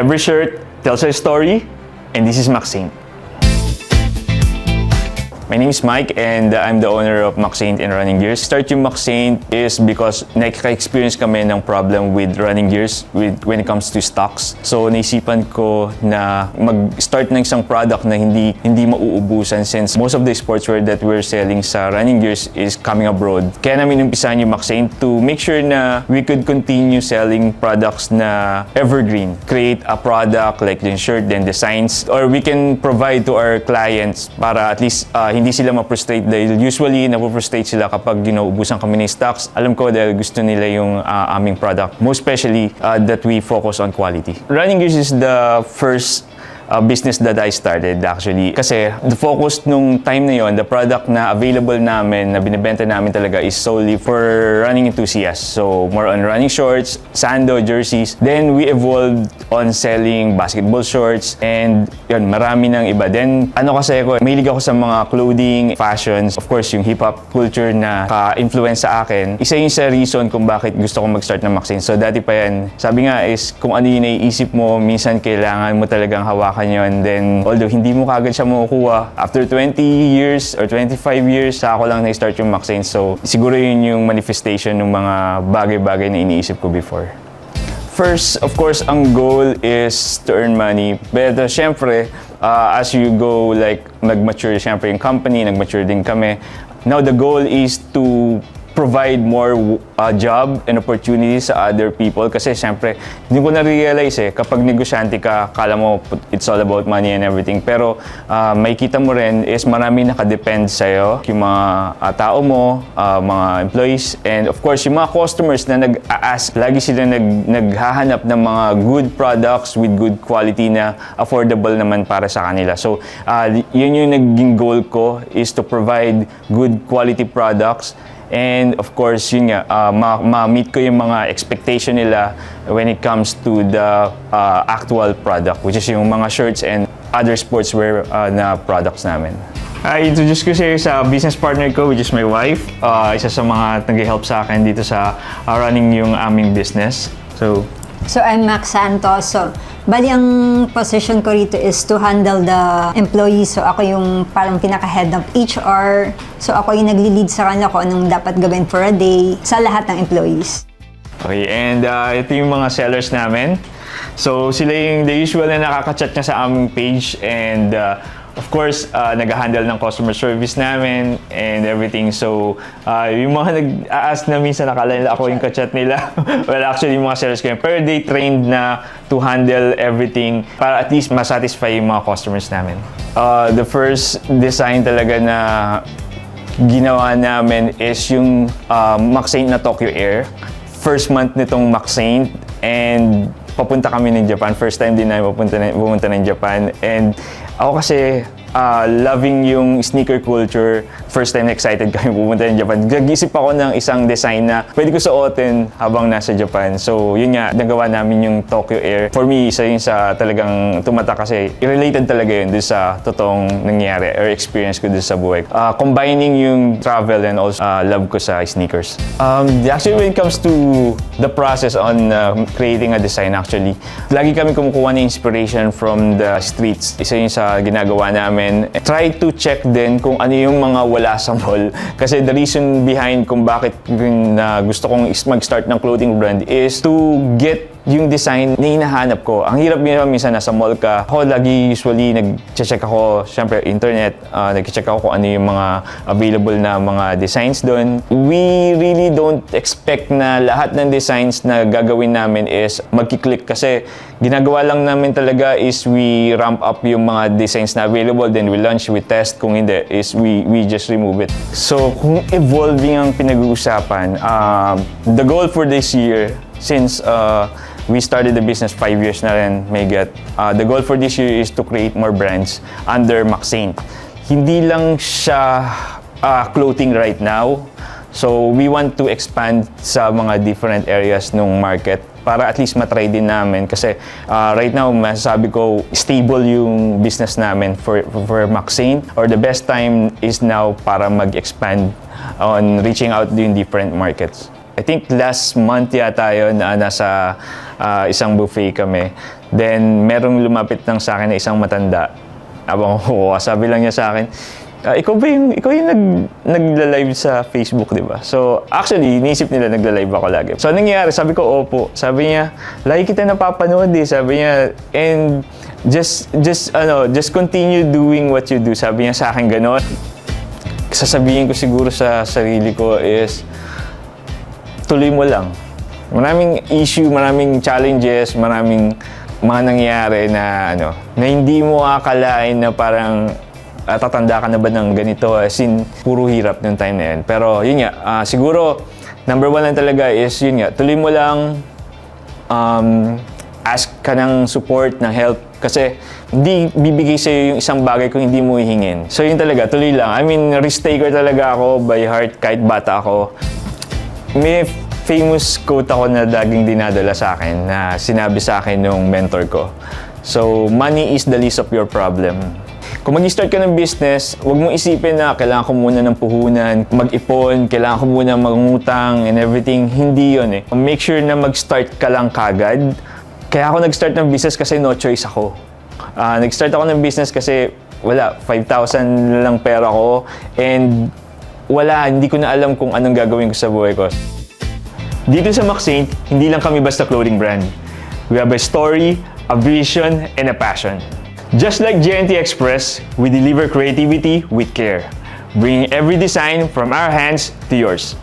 Every shirt tells a story, and this is Max Saint. My name is Mike and I'm the owner of Max Saint and Running Gears. Start yung Max Saint is because naka-experience kami ng problem with running gears when it comes to stocks. So naisipan ko na mag-start ng isang product na hindi mauubusan since most of the sportswear that we're selling sa running gears is coming abroad. Kaya namin umpisahan yung Max Saint to make sure na we could continue selling products na evergreen. Create a product like yung shirt, then designs, or we can provide to our clients para at least hindi sila ma-frustrate dahil usually na-frustrate sila kapag ubusan kami ng stocks. Alam ko dahil gusto nila yung aming product. Most especially that we focus on quality. Running Gears is the first business that I started actually. Kasi the focus nung time na yon, the product na available namin, na binibenta namin talaga is solely for running enthusiasts. So more on running shorts, sando, jerseys. Then we evolved on selling basketball shorts and yun, marami ng iba. Then kasi ako, mahilig ako sa mga clothing, fashions. Of course, yung hip-hop culture na ka-influence sa akin. Isa yun sa reason kung bakit gusto ko mag-start ng Max Saint. So dati pa yan, sabi nga is kung ano yung naiisip mo, minsan kailangan mo talagang hawakan yun. Then, although hindi mo kagad siya makukuha, after 20 years or 25 years, sa ako lang na-start yung Max Saint. So, siguro yun yung manifestation ng mga bagay-bagay na iniisip ko before. First, of course, ang goal is to earn money. Pero, syempre, as you go, like, nag-mature syempre yung company, nag-mature din kami. Now, the goal is to provide more job and opportunities sa other people kasi syempre hindi ko na-realize kapag negosyante ka, kala mo it's all about money and everything, pero makikita mo rin is marami nakadepend sa'yo, yung mga tao mo, mga employees, and of course yung mga customers na nag-a-ask, lagi sila naghahanap ng mga good products with good quality na affordable naman para sa kanila. So yun yung naging goal ko, is to provide good quality products. And of course, yun nga, ma-meet ko yung mga expectation nila when it comes to the actual product, which is yung mga shirts and other sportswear na products namin. I-introduce ko siya sa business partner ko, which is my wife. Isa sa mga nag-help sa akin dito sa running yung aming business. So I'm Max Santos. So, bali ang position ko rito is to handle the employees. So, ako yung parang pinaka-head of HR. So, ako yung nagli-lead sa kanila kung anong dapat gawin for a day sa lahat ng employees. Okay, and ito yung mga sellers namin. So, sila yung the usual na nakaka-chat niya sa aming page, and of course, nag-handle ng customer service namin and everything. So, yung mga nag-a-ask na minsan nakala nila ako yung ka-chat nila. Well, actually, yung mga sellers ko yun. Pero they trained na to handle everything para at least masatisfy yung mga customers namin. The first design talaga na ginawa namin is yung Max Saint na Tokyo Air. First month nitong Max Saint, and papunta kami ng Japan. First time din na pumunta ng Japan. And ako kasi loving yung sneaker culture. First time excited kami pumunta ng Japan. Nag-isip ako ng isang design na pwede ko suotin habang nasa Japan. So yun nga, nagawa namin yung Tokyo Air. For me, isa yun sa talagang tumatak kasi related talaga yun doon sa totoong nangyari or experience ko doon sa buhay. Combining yung travel and also love ko sa sneakers. Actually, when it comes to the process on creating a design, actually, lagi kami kumukuha ng inspiration from the streets. Isa yun sa ginagawa namin. Try to check din kung ano yung mga wala sa mall. Kasi the reason behind kung bakit gusto kong mag-start ng clothing brand is to get yung design na hinahanap ko. Ang hirap minsan nasa mall ka. Ako lagi usually nag-check ako, syempre internet, nag-check ako kung ano yung mga available na mga designs doon. We really don't expect na lahat ng designs na gagawin namin is magki-click kasi ginagawa lang namin talaga is we ramp up yung mga designs na available, then we launch, we test. Kung hindi is we just remove it. So kung evolving ang pinag-uusapan, the goal for this year, since we started the business 5 years na rin, may get. The goal for this year is to create more brands under Max Saint. Hindi lang siya clothing right now. So we want to expand sa mga different areas ng market para at least matry din namin kasi right now masasabi ko stable yung business namin for Max Saint, or the best time is now para mag-expand on reaching out in different markets. I think last month yata yun, nasa isang buffet kami. Then, merong lumapit lang sa akin na isang matanda. Abang ko, sabi lang niya sa akin, ikaw yung nagla-live sa Facebook, di ba? So, actually, iniisip nila nagla-live ako lagi. So, anong nangyari? Sabi ko, opo. Sabi niya, lagi kita napapanood eh. Sabi niya, and just continue doing what you do. Sabi niya sa akin ganon. Sasabihin ko siguro sa sarili ko is, tuloy mo lang. Maraming issue, maraming challenges, maraming mga nangyayari na na hindi mo akalain na parang tatanda ka na ba ng ganito, as in puro hirap nung time na yun. Pero yun nga, siguro number one lang talaga is yun nga, tuloy mo lang, ask ka ng support, ng help, kasi hindi bibigay sa'yo yung isang bagay kung hindi mo hihingin. So yun talaga, tuloy lang. I mean, risk taker talaga ako by heart kahit bata ako. May famous quote ako na laging dinadala sa akin na sinabi sa akin nung mentor ko. So, money is the least of your problem. Kung mag-start ka ng business, huwag mong isipin na kailangan ko muna ng puhunan, mag-ipon, kailangan ko muna mangutang and everything. Hindi yun eh. Make sure na mag-start ka lang kagad. Kaya ako nag-start ng business kasi no choice ako. Nag-start ako ng business kasi wala, 5,000 lang pera ko and hindi ko na alam kung anong gagawin ko sa buhay ko. Dito sa Maxaint, hindi lang kami basta clothing brand. We have a story, a vision, and a passion. Just like JNT Express, we deliver creativity with care, bringing every design from our hands to yours.